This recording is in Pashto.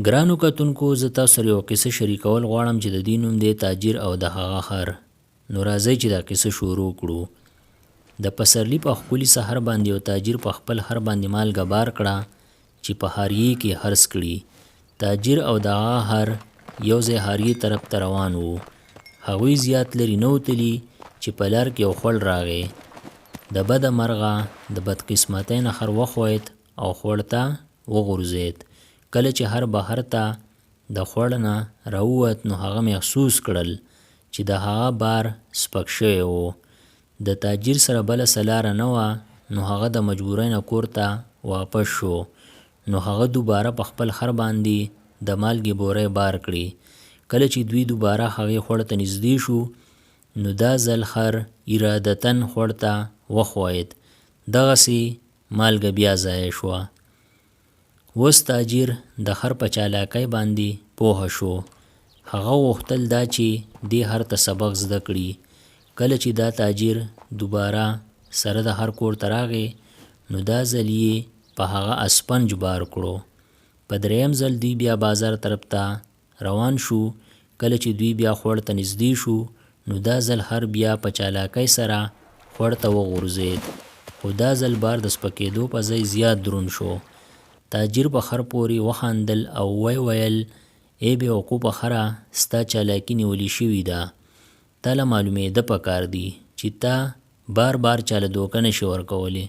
ګرانو کتونکو، زه تاسو سره یوه کیسه شریکول غواړم چې د دې نوم دی تاجر او د هغه خر. نو راځئ چې دا کیسه شروع کړو. د پسرلي په ښکلي سحر باندې یو تاجر په خپل خر باندې مالګه بار کړه چې په هاریې کې حرص کړي. تاجر او د هغه خر یو ځای هاریې طرف ته روان وو. هغوی زیات لرې نه وتلي چې په لار کې یو خوړ راغی. د بده مرغه د بدقسمتۍ نه خر وښوید او خوړ ته وغورځید. کله چې هر بهر ته د خوړ نه راووت نو هغه محسوس کړل چې د هغه بار سپک شوی و. د تاجر سره بله څه لاره نه وه نو هغه د مجبورۍ نه کور ته واپس شو. نو هغه دوباره په خپل خر باندې د مالګې بورۍ بار کړي. کله چې دوی دوباره هغې خوړ ته نږدې شو نو دا ځل خر ارادتاً خوړ ته وښوید. دغسې مالګه بیا ضایع شوه. اوس تاجر د خر په چالاکۍ باندې پوه شو. هغه غوښتل دا چې دې خر ته سبق زده کړي. کله چې دا تاجر دوباره سره د هر کور ته راغی نو دا ځل یې په هغه اسپنج بار کړو. په دریم ځل دوی بیا بازار طرف ته روان شو. کله چې دوی بیا خوړ ته نږدې شو نو دا ځل هر بیا په چالاکۍ سره خوړ ته وغورځید. خو دا ځل بار د سپکېدو په ځای زیات دروند شو. تاجر په خر پورې وخندل او ویل ای بیوقوفه خره، ستا چالاکي نیولې شوې ده. تا له معلومېده پکار دي چې تا بار بار چاله دوکه نشي ورکولی.